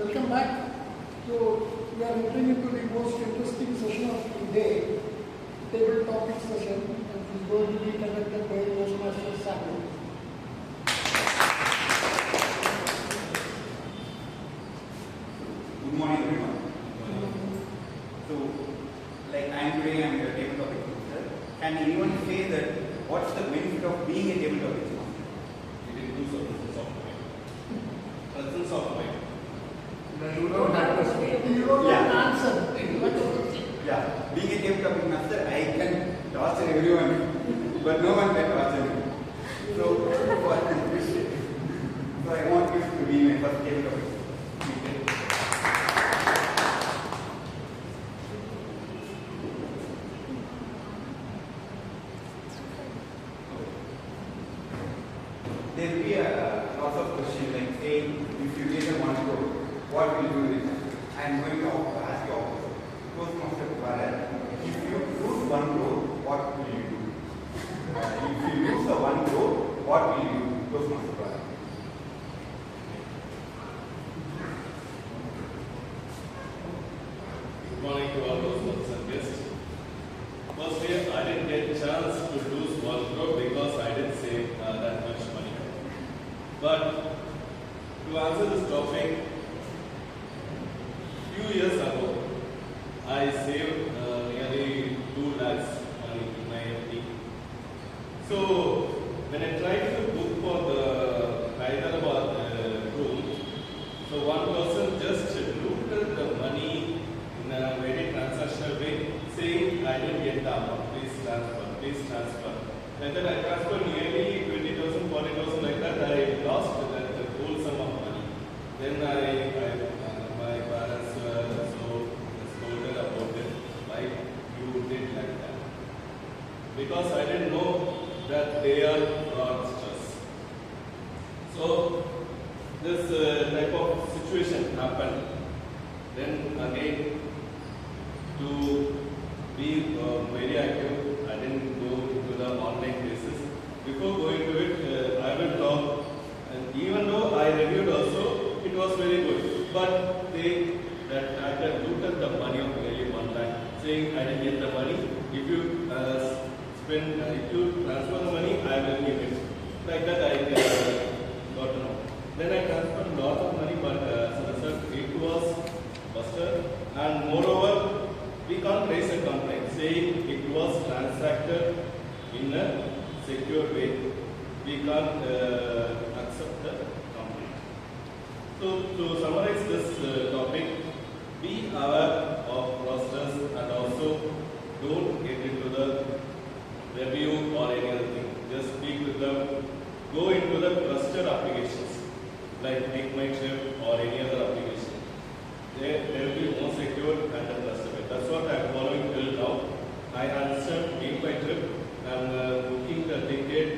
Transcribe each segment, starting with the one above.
Welcome back. So we are entering into the most interesting session of the day, table topic session, and it is going to be conducted by Toastmaster Samuel. Good morning, everyone. So, like I am today, I am a table topic master. Can anyone say that what's the benefit of being a table topic master? It improves our presence of mind. You don't have to answer. Yeah, being a table topic master, I can torture everyone, but no one can torture me. So, I want this to be my first table topic. There will be a lots of questions like saying, if you get a 1 crore, what will you do with it? I am going to ask you also. Toastmaster Bharat, if you lose 1 crore, what will you do? If you lose the 1 crore, what will you do? Toastmaster Bharat. Good morning to all those mothers and guests. Firstly, I didn't get a chance to lose 1 crore because I didn't save that much money. But to answer this topic, few years ago, I saved nearly 2 lakhs money in my FD. So when I tried to book for the Hyderabad room, so one person just looted the money in a very transactional way, saying, I didn't get the amount, please transfer. And then I transferred nearly 20,000, 40,000 like that. I lost that whole sum of money. Then my parents were so scolded about it. Why you did like that? Because I didn't know that they are fraudsters. So this type of situation happened. Then again, to be very active, I didn't go into the online basis. Before going to it, I will talk, and even though I reviewed also, it was very good. But they that looted the money of nearly 1 lakh, saying I didn't get the money. If you if you transfer the money, I will give it. Like that, I got to know. Then I transferred a lot of money, but as a result, it was busted, and moreover, we can't raise a complaint saying it was transacted in a secure way. We can't accept the complaint. So to summarize this topic, be aware of fraudsters and also don't get into the review or any other thing. Just speak with them. Go into the trusted applications like Make My Trip or any other application. They will be more secure and trustable. That's what I am following till now. I understand Make My Trip and booking the ticket,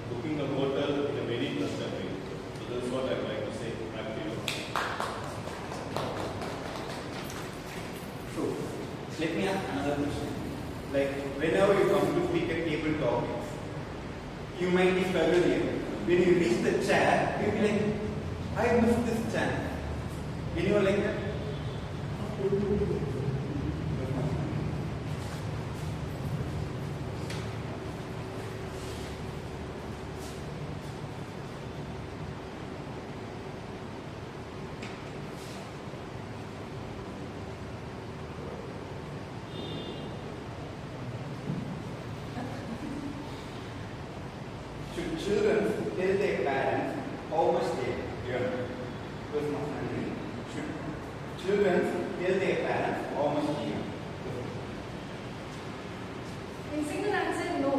booking the hotel in a very trusted way. So that's what I would like to say. Back to you. So, let me ask another question. Like, whenever you come to speak at table topics, you might be familiar. When you reach the chair, you'll be like, I missed this chance. Anyone like that? Should children tell their parents how much they earn? Because my family. Should children tell their parents how much they earn? In single answer, no.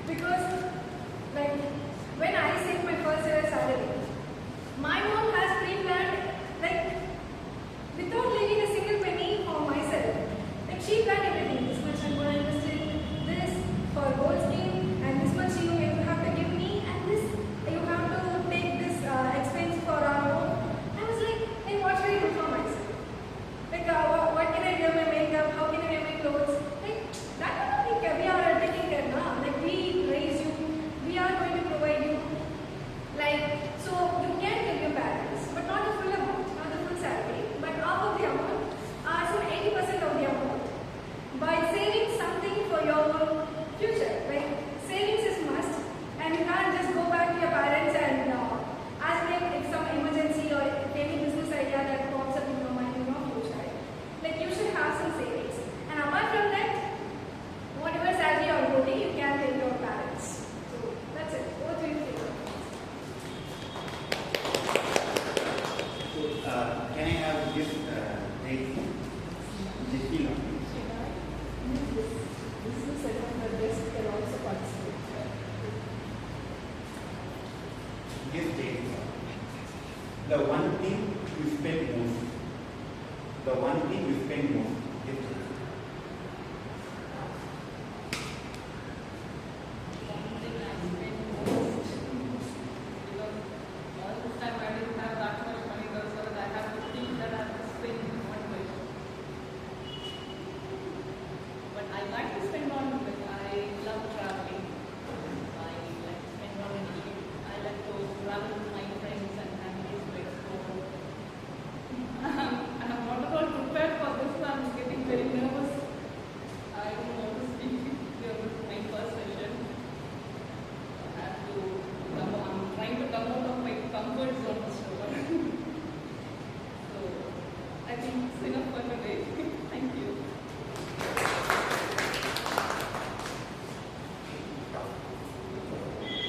Because, like, when I save my first year salary, my mom has pre-planned, like, without leaving a single penny for myself. Like, she planned everything. This much I'm going to invest in this for gold scheme, and this much you have to give me, and this you have to take this expense for our home. I was like, hey, what should I do for myself? Just take it. The one thing you spend most. The one thing you spend most. Just take it. One thing I spend most because all this time I didn't have that much money, so that I have to think that I have to spend on it. But I like to spend on it. I love traveling. I like to spend on it. I like to travel with my friends and families to explore. I'm not at all prepared for this. I'm getting very nervous. I don't want to speak here with my first session. I have to I'm trying to come out of my comfort zone. So I think it's enough for today. Thank you.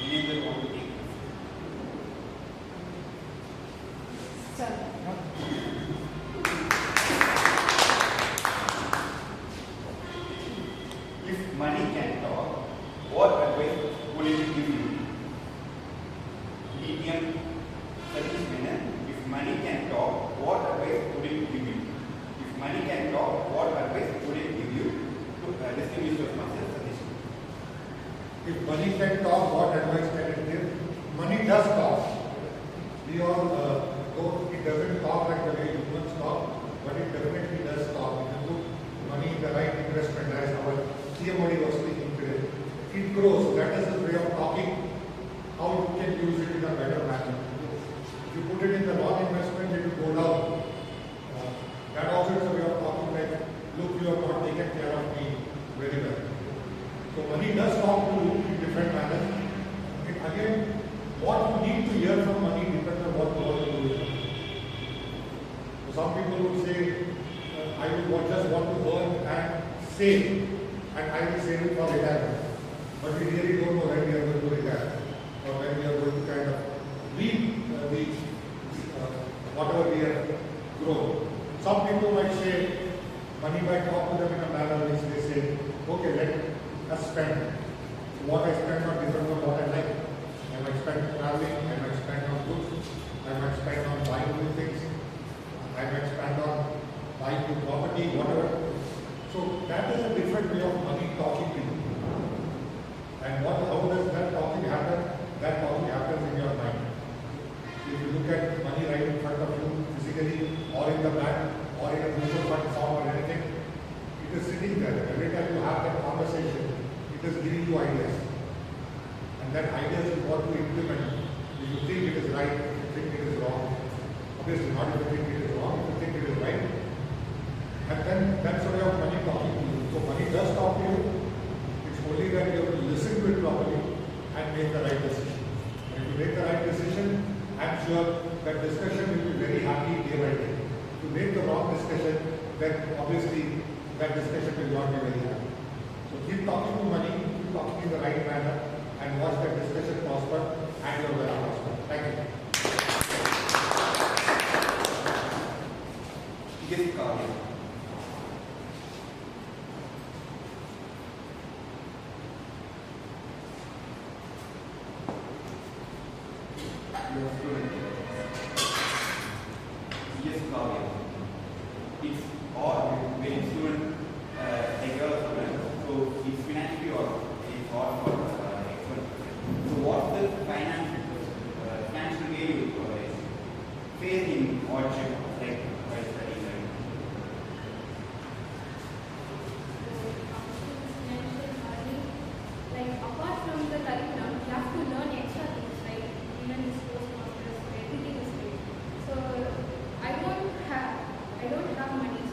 Anybody want to take it? If money can talk, what advice would it give you? Medium service manner. If money can talk, what advice would it give you? If money can talk, what advice would it give you to distinguish yourself as a suggestion? If money can talk, what advice can it give? Money does talk. We all though it doesn't talk like the way humans talk, but it definitely does talk. If you put money in the right investment, as our CMOD was speaking today, it grows. That is the way of talking, how you can use it in a better manner. If you put it in the wrong investment, it will go down. That also is a way of talking like, look, you have not taken care of me very well. So money does talk to you in different manners. Again, what you need to hear from money depends on what you want to do with it. So some people would say, I would just want to earn and save, and I will save it for retirement. But we really don't know when we are going to retire, or when we are going to kind of leave whatever we have grown. Some people might say, money might talk to them in a manner which they say, okay, let us spend. What I spend on different from what I like. I might spend on traveling, I might spend on goods, I might spend on buying new things, I might spend on buying new property, whatever. So that is a different way of money talking to you. And how does that talking happen? That talking happens in your mind. If you look at money right in front of you, physically, or in the bank, or in a mutual fund form or anything, it is sitting there. Every time you have that conversation, it is giving you ideas. And that ideas is what you implement. If you think it is right, if you think it is wrong. Obviously not if you think it is wrong, if you think it is right. And then that's the way of money talking to you. So money does talk to you. It's only that you have to listen to it properly and make the right decision. And if you make the right decision, I'm sure that discussion will be very happy day by day. If you make the wrong discussion, then obviously that discussion will not be very happy. So keep talking to money, keep talking in the right manner, and watch that discussion prosper and your well prosper. Thank you. Yes, Kavya. Your student. Yes, Kavya. It's odd when student take care of student, so it's financially or it's odd for expert. So what's the financial gain you face in hardship like while studying right? Like apart from the curriculum, you have to learn extra things like even in sports masters, everything is free. So I don't have money.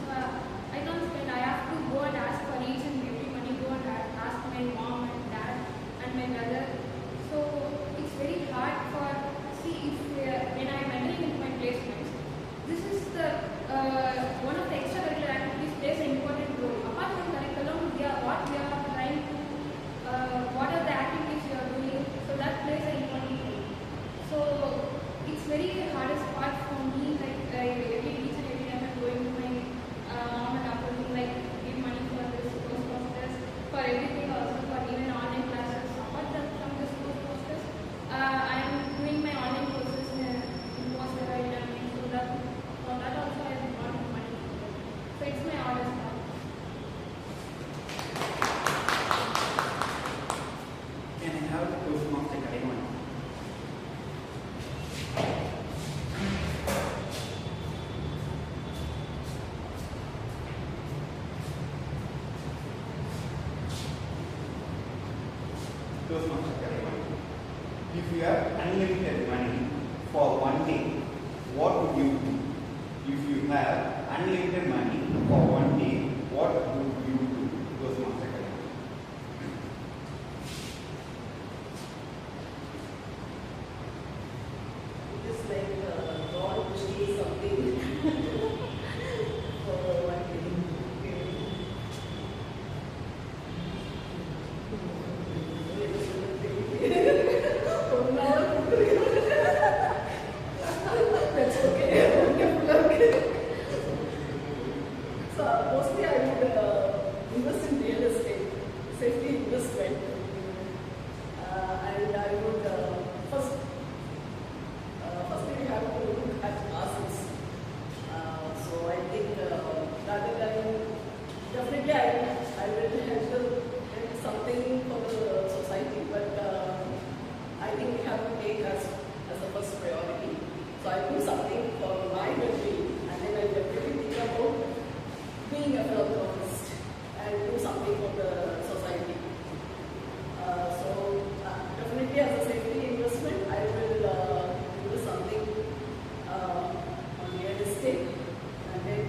unlimited money for one day, what would you do? If you have unlimited money for one day, what would you do? Toastmaster Academy. Just like God chase something for one day. That's okay. Okay. So mostly I would invest in real estate, safety investment, and I would first. Firstly, we have to look at ourselves. So I think rather than definitely I will have to get something for the society, but I think we have to take us as a first priority. So I do something for my country, and then I definitely think about being a philanthropist and do something for the society. So definitely as a safety investment, I will do something on real estate, and then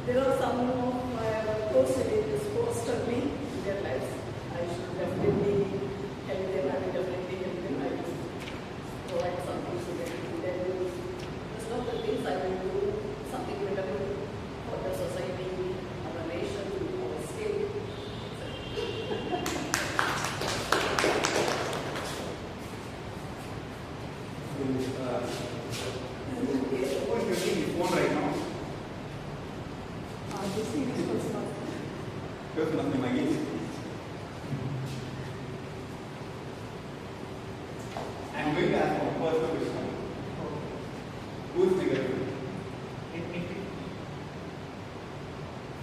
there are some of my close relatives who are struggling in their lives. I should definitely help them. I will definitely help them. I will provide something to them. Then rest of the things I will do something better for the society, our nation, our state. Who is using his phone right now? This is first one. Toastmaster Mahesh. I am going to ask one personal question. Who is bigger?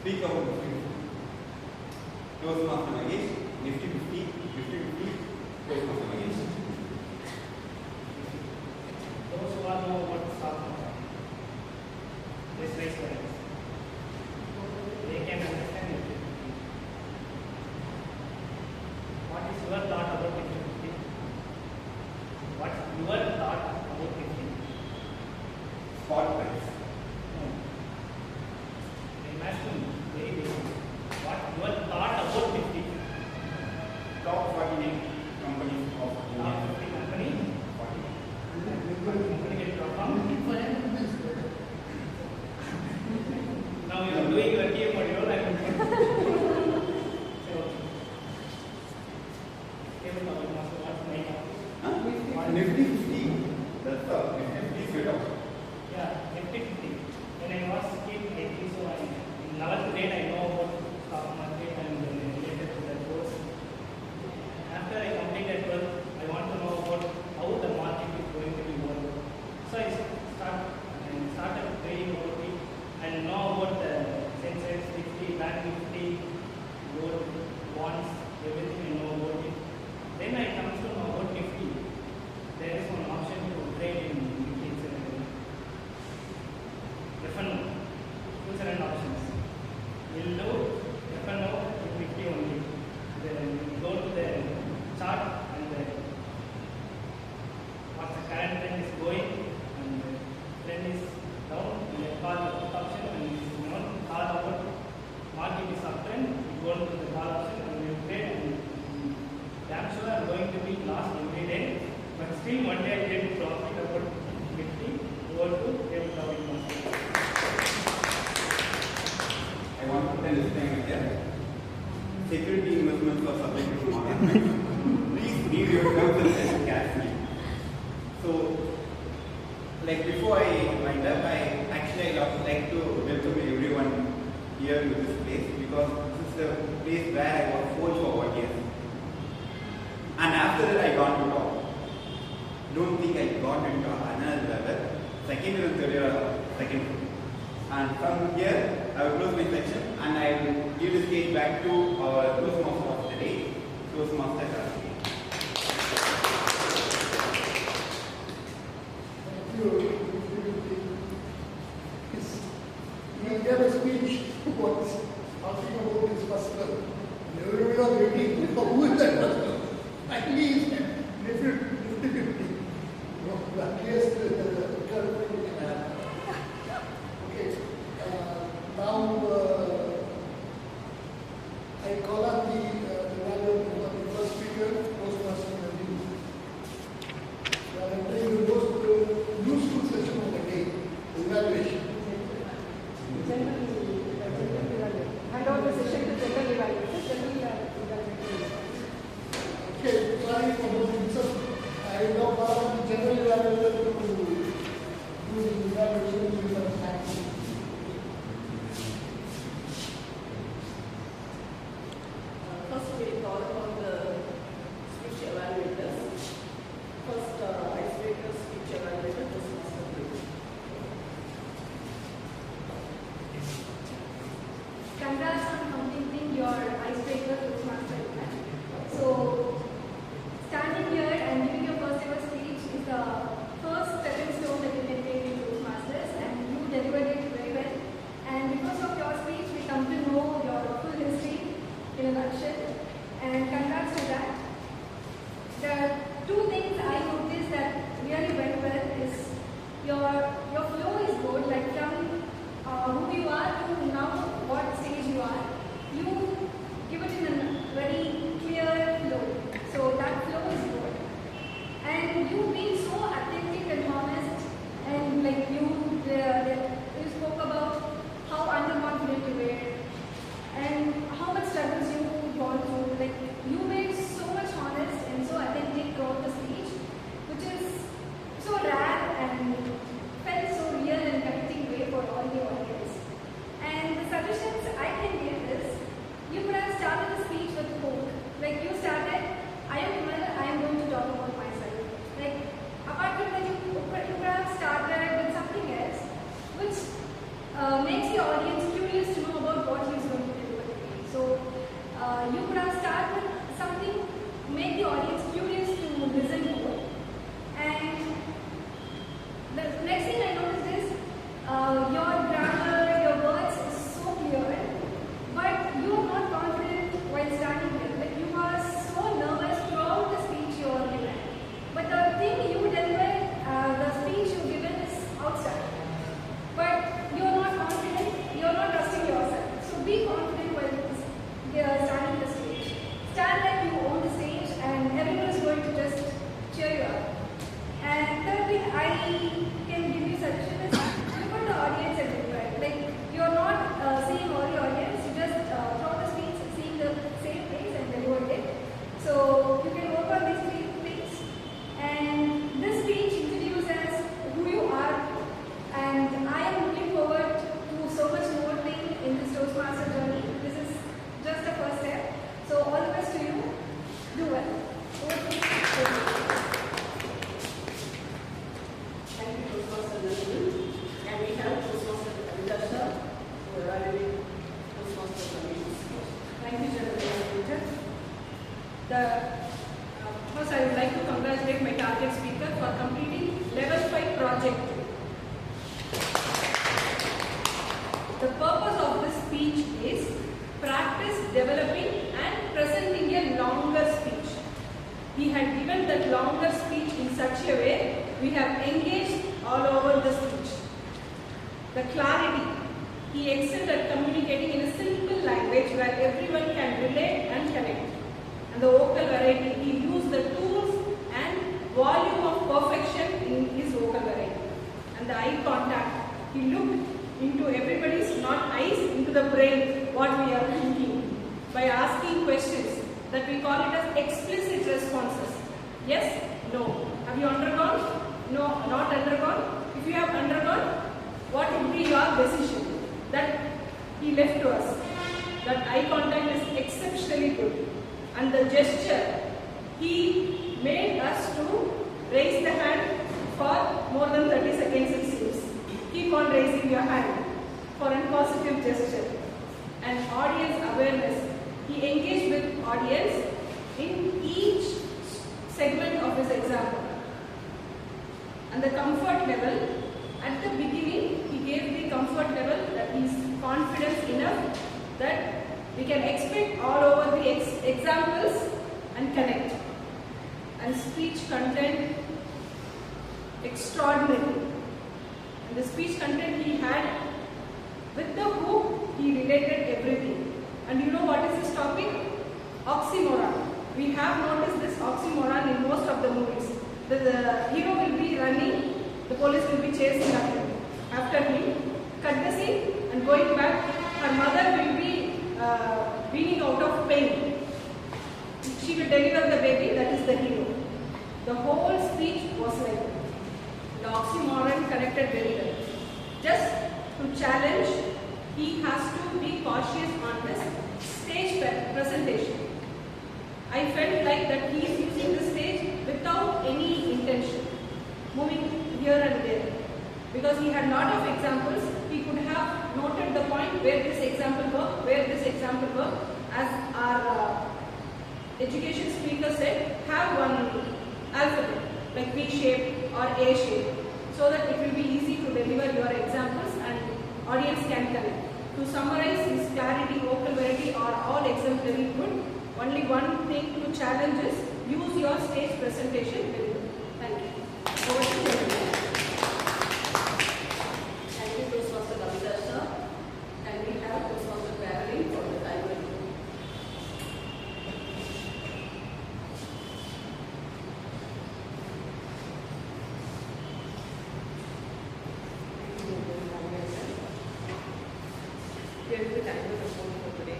Speak about the future. Toastmaster Mahesh, Nifty 50, 50, Toastmaster Mahesh. Those who are know what stock market, this raise price, they can understand it. What is your thought about Nifty 50? What's your thought about Nifty? Spot price. I'm asking very basic. What your thought about Nifty? Top 48 companies of Top India. 50 company, 40. company get perform. Different is better. Now you are doing your game module and so, table topic master, what's my topic? Huh? Nifty 50. That's the Nifty 50 straight up. Yeah, Nifty 50. When I was kid, I think so. In 11th grade, I know about stock market and related to that course. After I completed 12th, I want to know about how the market is going to be work. So I started trading about it and know about the Sensex 50, Bank Nifty, gold, bonds, everything I know about it. Then I come to know about Nifty. There is one option to trade in Nifty itself. F&O, future and options. We'll do F&O with Nifty only. Then we go to the chart and what the current trend is going and the trend is down. We call the put option and this is not call about market is uptrend. We go to the call option and we trade and damn sure I'm going to be lost every day. But still one day I get profit about Nifty over to table topic master. I want to tell this thing here. Security investments are subject to market. Please read your terms and conditions carefully. So, like before I wind up, I would like to welcome everyone here to this place because this is the place where I was forged for 1 year. And after that, I got to talk. Don't think I got into another level. Second year and third year, second year. And from here, I will close my section and I will give the stage back to our Toastmaster of the day, Toastmaster Karthik. Thank you. He gave a speech once talking about his personal. Everybody was waiting for who is that person. At least 50-50. ugliest curve you can have. Okay. Now I call up the first speaker, Postmaster Naveen. We are entering the most useful session of the day, evaluation. Hand over the session to general evaluation. Okay, sorry for those insults. I will now call on the general evaluator to do the evaluation with the facts. First, we call upon the speech evaluators. First, icebreaker speech evaluator, Postmaster Naveen. Congrats on completing your icebreaker Toastmaster event. So, standing here and giving your first ever speech is the first stepping stone that you can take in Toastmasters, and you delivered it very well. And because of your speech, we come to know your full history in a nutshell. And congrats to that. The two things I noticed that really went well is your flow is good, like from who you are to now what stage you are. You give it in a very clear flow. So that flow is good. And you being so authentic and honest, and like you spoke about how underconfident you were and how much struggles you gone through. Like you made so much honest and so authentic throughout the speech, which is so rare and felt so real and connecting way for all the audience. And the suggestions I can give is, you could have started the speech with hope. Like you started, I am Vimal, I am going to talk about myself. Like apart from that, you could have started with something else, which makes the audience curious to know about what he is going to do. So you could have started with something, make the audience curious to listen to it. And the next thing I noticed is your grammar, your words is so clear, but you are not confident while standing here. Like you are so nervous throughout the speech you are given. But the thing you delivered, the speech you given is outstanding. But you are not confident, you are not trusting yourself. So be confident while standing the stage. Stand like you own the stage and everyone is going to just cheer you up. And third thing I can give you suggestion is, look at the audience and deliver. Like you are not seeing all the audience, you just throughout the speech seeing the same place and deliver it. So you can work on these three things. And this speech introduces who you are, and I am looking forward to so much more thing in this Toastmaster journey. This is just the first step. So all the best to you. Do well. Over to you. Thank you, Postmaster Naveen. And we have Postmaster Natasha to evaluate Postmaster Naveen's speech. Thank you, General Manager. First, I would like to congratulate my target speaker for completing Level 5 project. The purpose of this speech is practice developing and presenting a longer speech. He had given that longer speech in such a way we have engaged all over the speech. The clarity. He excelled at communicating in a simple language where everyone can relate and connect. And the vocal variety, he used the tools and volume of perfection in his vocal variety. And the eye contact, he looked into everybody's, not eyes, into the brain, what we are thinking, by asking questions that we call it as explicit responses. Yes? No. Have you undergone? No, not undergone. If you have undergone, what would be your decision? That he left to us. That eye contact is exceptionally good. And the gesture, he made us to raise the hand for more than 30 seconds it seems. Keep on raising your hand for a positive gesture. And audience awareness. He engaged with audience in each segment of his example. And the comfort level, at the beginning, he gave the comfort level that he is confident enough that we can expect all over the examples and connect. And speech content, extraordinary. And the speech content he had, with the hook, he related everything. And you know what is this topic? Oxymoron. We have noticed this oxymoron in most of the movies. The hero will be running, the police will be chasing after him, cut the scene and going back, her mother will be weaning out of pain. She will deliver the baby, that is the hero. The whole speech was like that. The oxymoron connected very well. Just to challenge, he has to be cautious on this stage presentation. I felt like that he is using the stage without any intention, moving here and there. Because he had lot of examples, he could have noted the point where this example worked, where this example worked. As our education speaker said, have one alphabet, like V shape or A shape, so that it will be easy to deliver your examples and audience can connect. To summarize, his clarity, vocal variety are all exemplary good. Only one thing to challenge is use your stage presentation very well. Thank you. Over to you. Thank you, Toastmaster Kavita sir. And we have Toastmaster Caroline for the timer. Here is the timer report for today.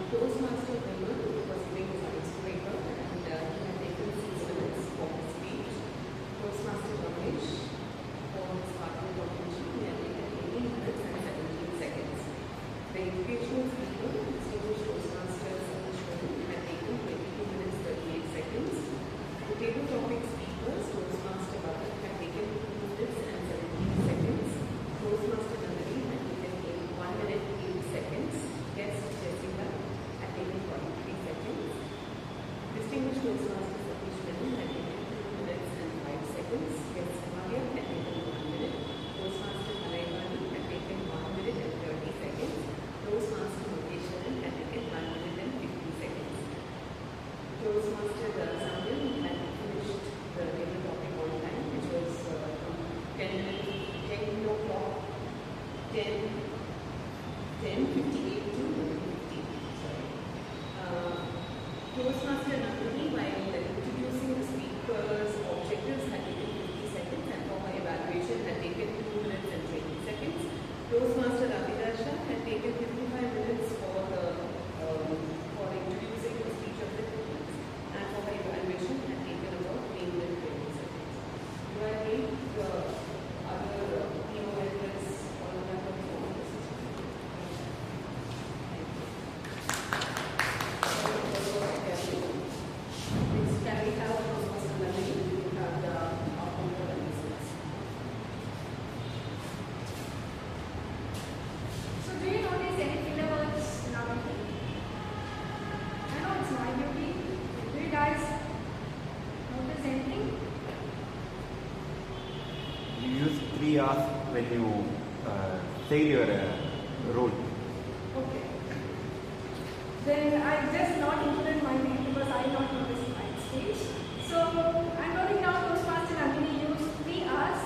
Toastmaster Vimal was giving his icebreaker and he had taken 6 minutes for his speech. Toastmaster Ramesh for his partner competition, he had taken 18 minutes and 17 seconds. The educational speaker, distinguished Toastmaster Satish Reddy, had taken 22 minutes 38 seconds. The table topic speakers, Toastmaster Bharat, had taken 2 minutes and 17 seconds. Toastmaster Nandini had taken 1 minute 8 seconds. Guest Jessica had taken 43 seconds. Distinguished Toastmaster Satish Reddy had taken 2 minutes and 5 seconds. Guest Maria had taken 1 minute. Toastmaster Alaivani had taken 1 minute and 30 seconds. Toastmaster Mukeshwaran had taken 1 minute and 50 seconds. Toastmaster Sandhya had finished the table topic on time, which was from 10 o'clock, 10:58 to 11:50. Sorry. Toastmaster Nandini, while introducing the speaker's objectives, had taken 50 seconds, and for her evaluation had taken 2 minutes and 20 seconds. Toastmaster Ravidasha had taken 55 minutes for introducing the speech of the students, and for her evaluation had taken about 3 minutes and 20 seconds. Do I need other POLs or members of the system? Next, can we have Toastmaster Nandini? We have the outcome for the business. So do you notice anything about Navati? I know it's my duty. Do you guys notice anything? You use 3 hours when you say your role. Okay. Then I just not included my name because I not noticed my stage. So I'm noting down Toastmaster Nandini used 3 hours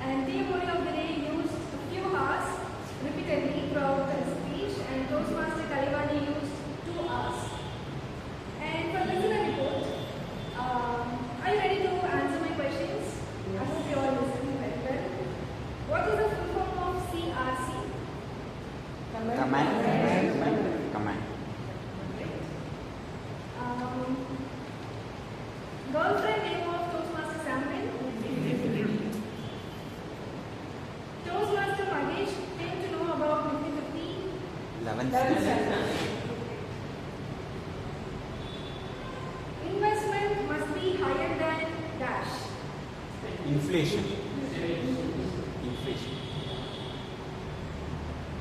and Theomony of the Day used a few hours repeatedly throughout the speech, and Toastmaster Kalivani used 2 hours. And for listener report, are you ready to answer my questions? I hope you all listening very well. What is the full form of CRC? Command. Girlfriend name of Toastmaster Samuel? Toastmaster Mahesh came to know about Nifty 11. Investment must be higher than dash. Inflation.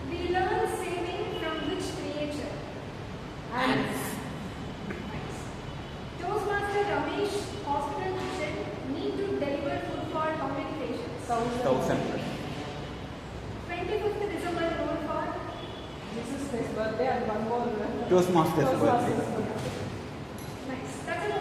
We learn saving from which creature? Ants. Nice. Toastmaster Ramesh, hospital patient, need to deliver food for how many patients? 1,000. 25th December known for? Jesus' birthday and one more. Toastmaster's birthday. Nice. That's it.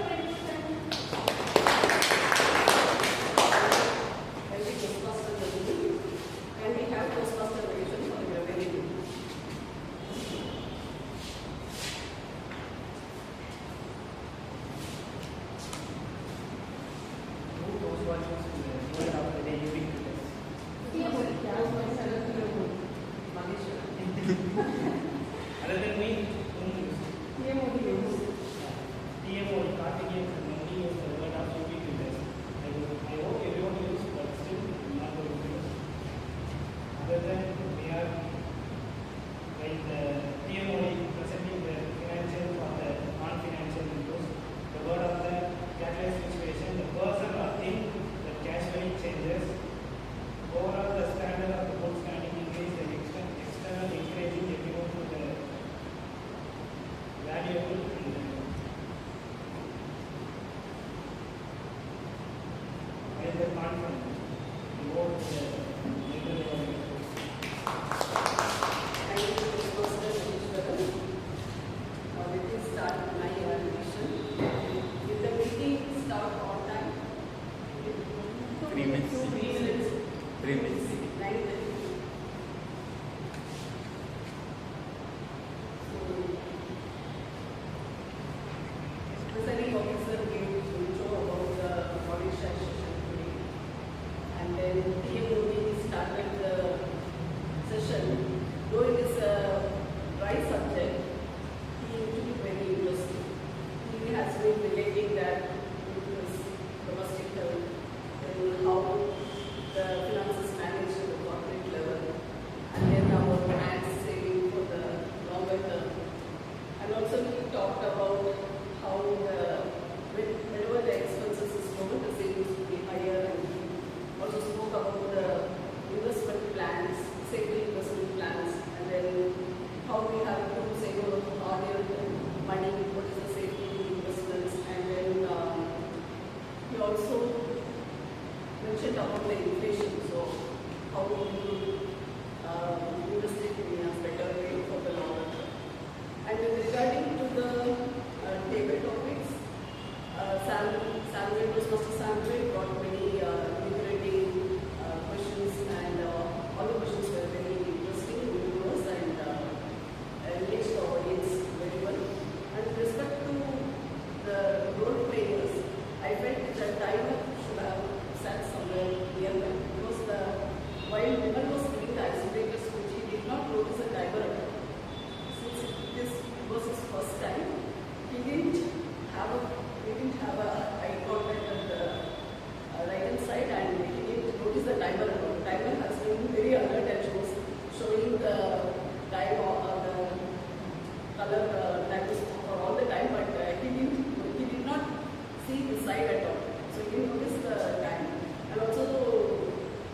they're confident to go to the legal level. Thank you, Mr. Ishwaran. Let me start my evaluation. Did the meeting start on time? 3 minutes. 3 minutes. 3 minutes. 9:32. So, presiding officer gave intro about the Odisha session today. And then we started the session. Though it is a dry subject, he took it very interesting. He has been relating that to his domestic health and how the finances managed at the corporate level, and then our plans saving for the longer term. And also he talked about how whenever the expenses is lower, the savings will be higher, and he also spoke about the investment plans, safety investment plans, and then how we have to save our money, what is the safety investments, and then he also mentioned about the inflation, so how we invest it in a better way for the longer term. And regarding to the table topics, Samuel got many liberating questions, and all the questions were very interesting, humorous, and engaged the audience very well. And with respect to the role players, I felt the timer should have sat somewhere nearby, because while Vimal was giving the icebreaker speech, he did not notice a timer at all. Since this was his first time, he didn't have a eye contact at the right hand side, and he didn't notice the timer at all. The timer has been very alert and showing the time or the color time for all the time, but he did not see the side at all. So he didn't notice the time. And also,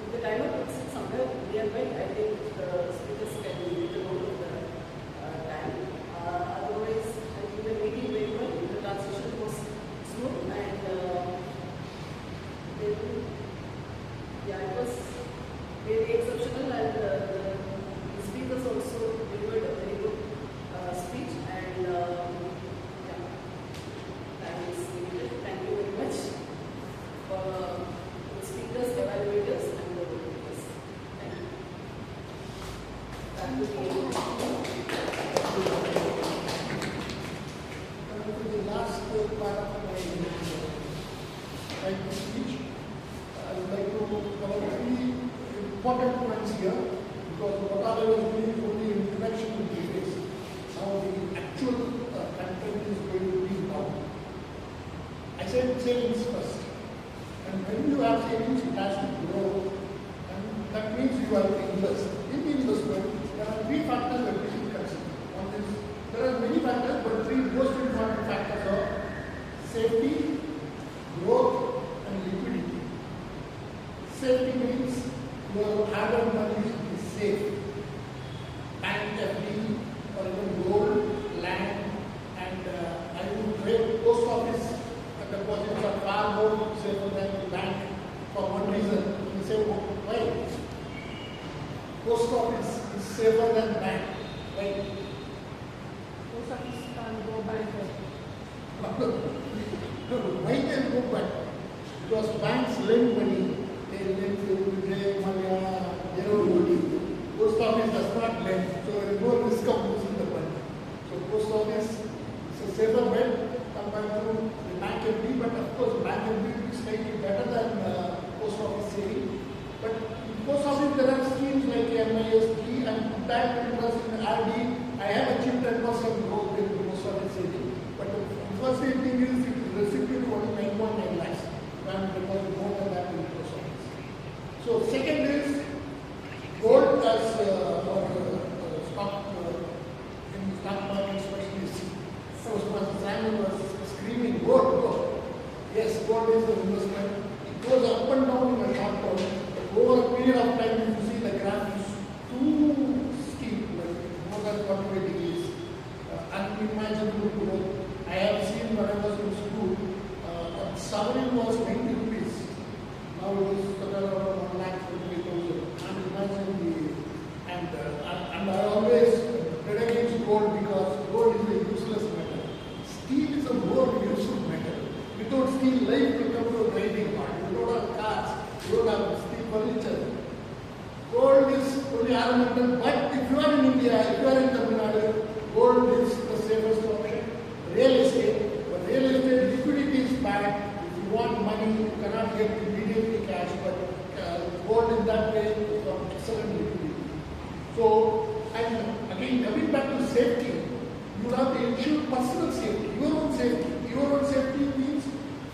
if the timer puts it somewhere nearby, I think the speakers can make a note of the time. Otherwise, I think the meeting very well. The transition was smooth, and then, yeah, it was very exceptional, and the speakers also delivered a very good speech, and yeah, time is limited. Thank you very much for the speakers, evaluators, and the voters. Thank you. Back to the For the last part of my speech, I would like to cover 3 important points here, because what I was doing is only introduction to the base. Now the actual content is going to be now. I said savings first, and when you have savings, it has to grow, and that means you have to invest. In the investment, there are 3 factors that we should consider. One is, there are many factors, but 3 most important factors are safety, growth, and liquidity. Safety means your hard-earned money should be safe. Bank FD, or even gold, land, and I would rate post office deposits are far more safer than the bank for one reason. You say, why? Post office is safer than bank. Why? Post office can't go back. Why can go back? Because banks lend money. They lend to Vijay, Maya, Yerodi. Post office does not lend, so there is no risk of losing the money. So post office is a safer bet compared to the bank FD, but of course bank FD is slightly better than post office saving. But in post office there are schemes like MISP and direct interest in RD. I have achieved 10% growth in post office saving. But the first thing is it is restricted to only 9.9 lakhs. And deposit more than that in post office. So second is gold as stock in stock market especially. So Samuel was screaming gold, gold. Yes, gold is an investment. It goes up and down in a short term. But over a period of time, if you see the graph is too steep, like more than 45 degrees, unimaginable growth. I have seen when I was in school, sovereign was 90 rupees. Now You don't have steel furniture. Gold is only ornamental, but if you are in India, if you are in Tamil Nadu, gold is the safest option. Real estate, but real estate liquidity is bad. If you want money, you cannot get immediately cash, but gold in that way is of excellent liquidity. So, and again, coming back to safety, you have to ensure personal safety, your own safety. Your own safety means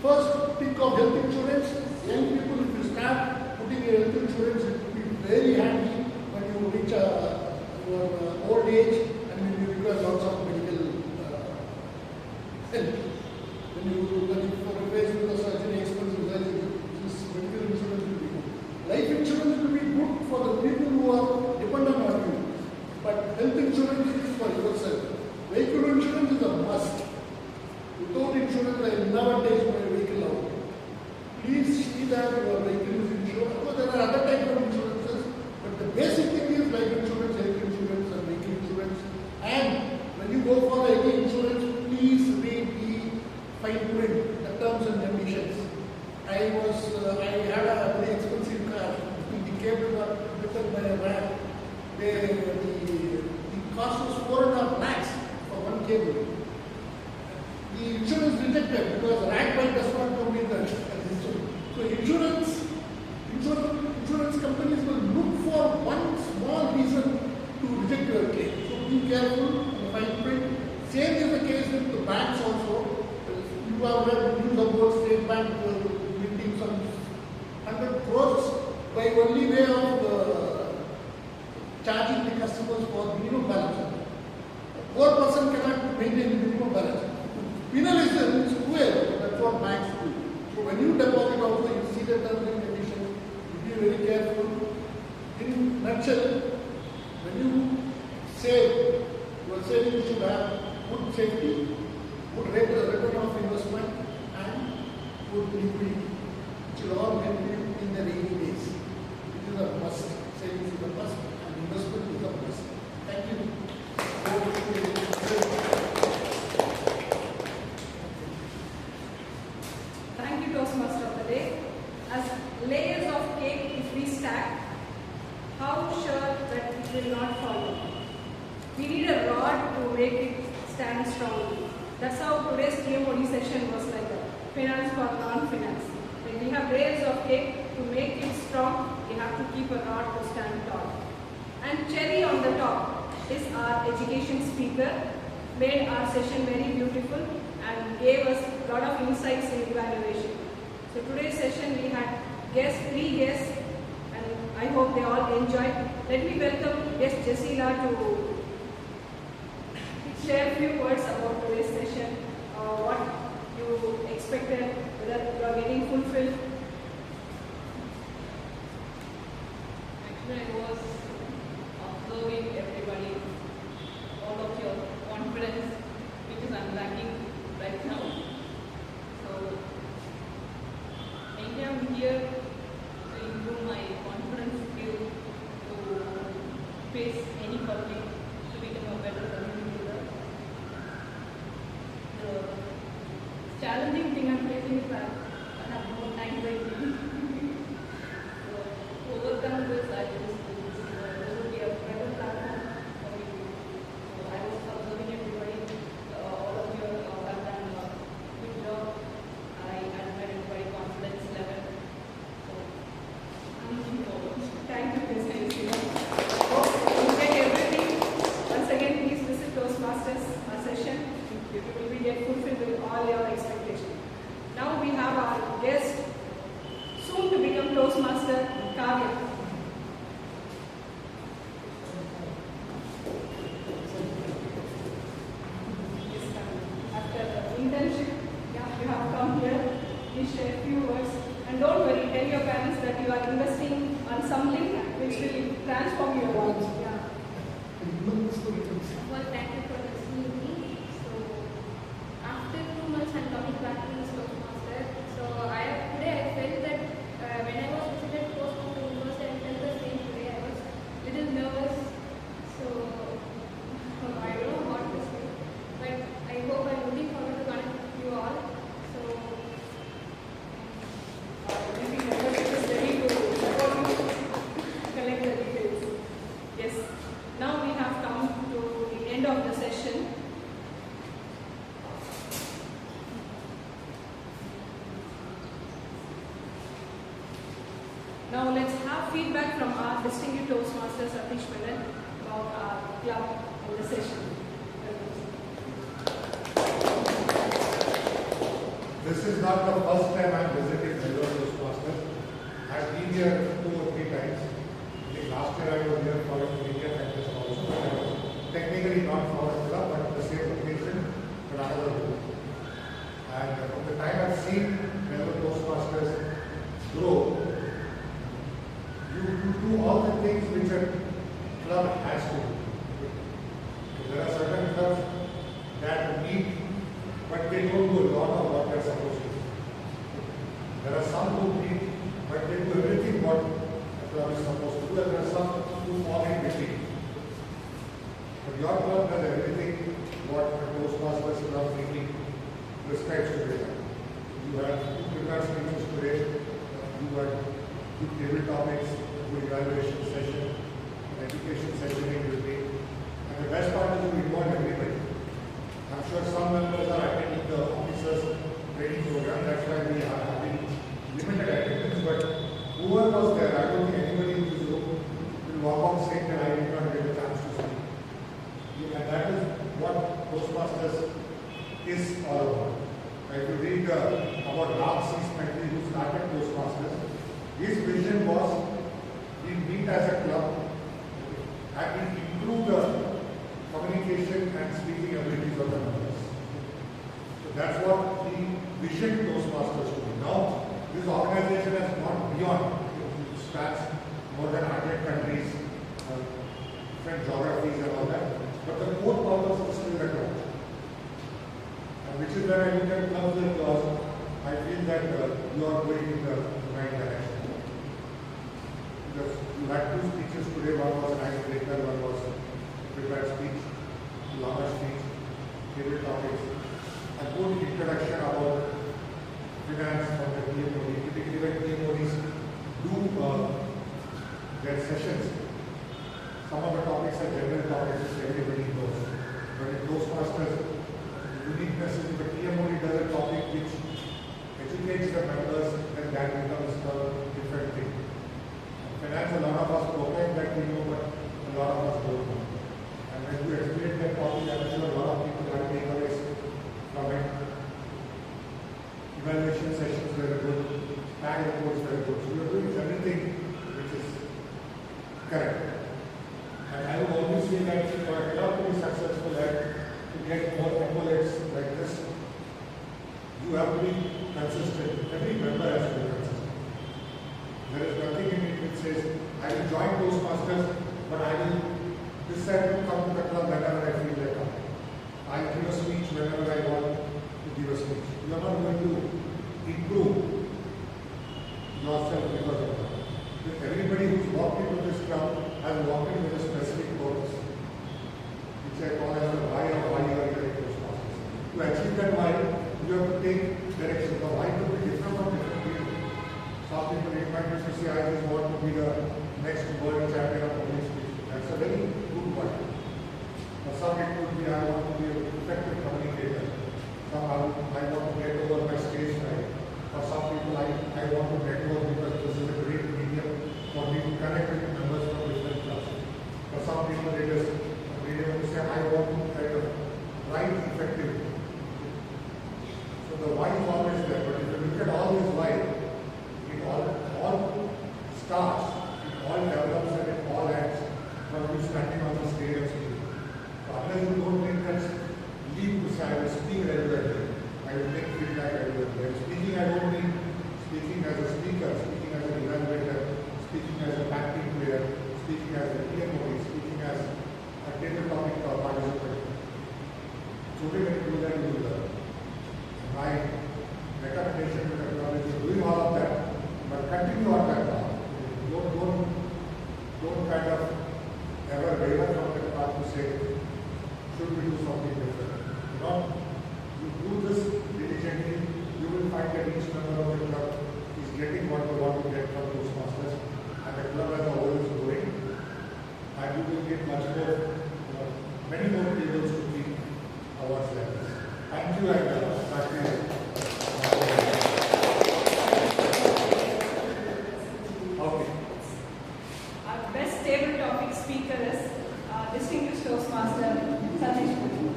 first think of health insurance. Young people, if you start putting your health insurance, it will be very handy when you reach your old age and when you require lots of medical help. When you face with a surgery, expensive surgery, this medical insurance will be good. Life insurance will be good for the people who are dependent on you, but health insurance is for yourself. Vehicle insurance is a must. Without insurance, I will never take my vehicle out. Please see that your vehicle is insured. Of course, there are other types of insurances, but the basic thing is life insurance, health insurance, and vehicle insurance. And when you go for any insurance, please read the fine print, the terms and conditions. I had a very expensive car. The cable got bitten by a rat. The cost was 4.5 lakhs for one cable. The insurance rejected because rat bite does not come with the insurance. So insurance companies will look for one small reason to reject your claim. So be careful on the fine print. Same is the case with the banks also. You have read news about State Bank meeting some 100 crores by only way of charging the customers for minimum balance. A poor person cannot maintain minimum balance. Penalism is cruel. That's what banks do. So when you deposit also, you see the terms and conditions. You be very careful. In nutshell, when you save, your savings should have good safety, good return of investment, and good liquidity. It should all help you in the rainy days. It is a must. Savings is a must, and investment is a must. Thank you. Thank you, Toastmaster of the Day. As layers of cake if we stack, how sure that it will not fall? We need a rod to make it stand strongly. That's how today's TMOD session was like that. Finance for non-finance. When we have layers of cake, to make it strong, we have to keep a rod to stand tall. And cherry on the top is our education speaker, made our session very beautiful and gave us a lot of insights in evaluation. So today's session we had three guests, and I hope they all enjoyed. Let me welcome guest Jessila to share a few words about today's session, what you expected, whether you are getting fulfilled. Actually, I was observing everybody, all of your confidence, which is unlacking right now. So, maybe I'm here to improve my confidence skill to face any public, to become a better community leader. The challenging thing I'm facing is that I have no anxiety. So, to overcome this, I just this would be a better platform for me. So, I was observing everybody, all of you have done a good job. I admire everybody's confidence level. So, I'm looking forward. Thank you, Ms. Jessila. Hope you get everything. Once again, please visit Toastmasters, our session. You will get fulfilled with all your expectations. Now we have our guest, soon to become Toastmaster, Kavya. After the internship, you have come here. Please share a few words. And don't worry, tell your parents that you are investing on something which will transform your life. Yeah. Well, thank you for listening to me. So, after 2 months, I'm coming back to this Toastmaster. So, today I felt that when I was visited Toastmaster University, I felt the same today. I was a little nervous. So, I don't know what to say. But I hope I'm looking forward to connect with you all. So, Maybe the effort is very good. Now let's have feedback from our distinguished Toastmaster Satish Menon about our club and the session. This is not the first time I'm visiting Melbourne Toastmasters. I've been here 2 or 3 times. I think last year I was here for a media contest also. I was technically not for a club, but the same location, but another group. And from the time I've seen Melbourne Toastmasters grow, you do all the things which a club has to do. There are certain clubs that meet, but they don't do a lot of what they're supposed to do. There are some who meet, but they do everything what a club is supposed to do, and there are some who fall in between. But your club does everything what a Toastmasters club meeting respects to do. You have 2 prepared speeches today, you had 2 table topics, 2 evaluation session, an education session in between. And the best part is you involve everybody. I'm sure some members are attending the officers training program, that's why we are having limited attendance, but whoever was there, I don't think anybody in this room will walk out saying that I did not get a chance to speak. And that is what Toastmasters is all about. If you read about Ram C. Smedley, who started Toastmasters, his vision was we meet as a club and we improve the communication and speaking abilities of the members. So that's what the vision Toastmasters to be. Now, this organization has gone beyond. It spans more than 100 countries, different geographies and all that. But the core purpose is still the club. And which is where I look at clubs like yours, I feel that you are going in the right direction. Because you had 2 speeches today, one was an icebreaker, one was a prepared speech, longer speech, table topics, and good introduction about finance from the TMOD. Typically when TMODs do their sessions, some of the topics are general topics which everybody knows. But in Toastmasters, the uniqueness is the TMOD does a topic which educates the members, then that becomes a different thing. Finance, a lot of us proclaim that we know, but a lot of us don't know. And when you explain that topic, I'm sure a lot of people have takeaways from it. Evaluation sessions were good, tag reports were good. So you're doing everything which is correct. And I would always say that for a club to be successful and to get more accolades like this, you have to be consistent. Every member has to be consistent. There is nothing in it which says, I will join Toastmasters, but I will decide to come to the club whenever I feel like coming. I will give a speech whenever I want to give a speech. You are not going to improve yourself because of that. Everybody who's walked into this club has walked in with a specific purpose, which I call as the why or why you are here at Toastmasters. To achieve that why, you have to take direction. The why could be different from different people. Some people invite me to say, I just want to be the next world champion of public speaking. That's a very good one. For some it could be, I want to be an effective communicator. Some I want to get over my stage fright. For some people, I want to network because this is a great medium for me to connect with members from different clubs. For some people, it is a medium to say, I want to kind of write effectively. So the why is always there, but if you look at all this why, it all starts, it all develops and it all ends from you standing on the stage and speaking. So unless you don't make that leap to say, I will speak regularly, I will take feedback regularly. And speaking, I don't mean speaking as a speaker, speaking as an evaluator, speaking as a back-team player, speaking as a TMOD, speaking as a table topic participant. So when you do that, you will learn. My recommendation to the club is doing all of that, but continue on that path. Don't kind of ever waver from the path to say, should we do something different? You do this diligently, you will find that each member of the club is getting what they want to get from Toastmasters, and the club as a whole is growing, and you will get much more, many more tables to keep awards like this. Thank you, and thank you. Okay. Our best table topic speaker is distinguished Toastmaster Satish Puri.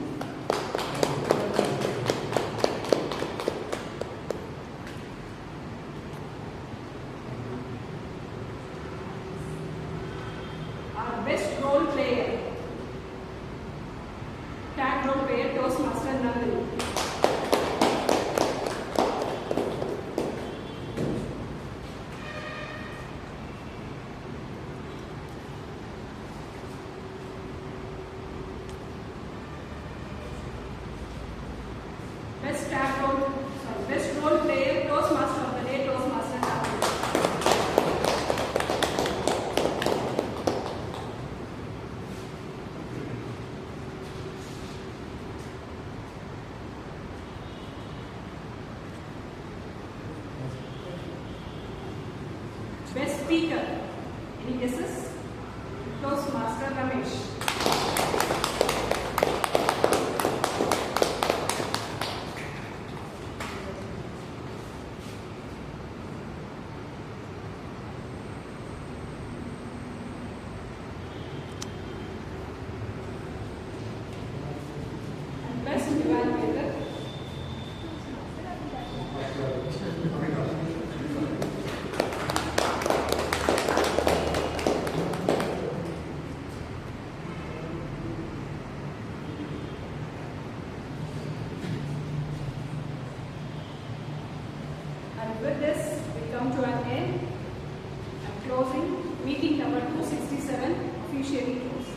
Our best role player, tag role player Toastmaster Nandini. Best role player, Toastmaster of the day, Toastmaster Nandini. Best speaker, any guesses? Toastmaster Ramesh. And best evaluator, and with this, we come to an end. I'm closing meeting number 267, officially closed.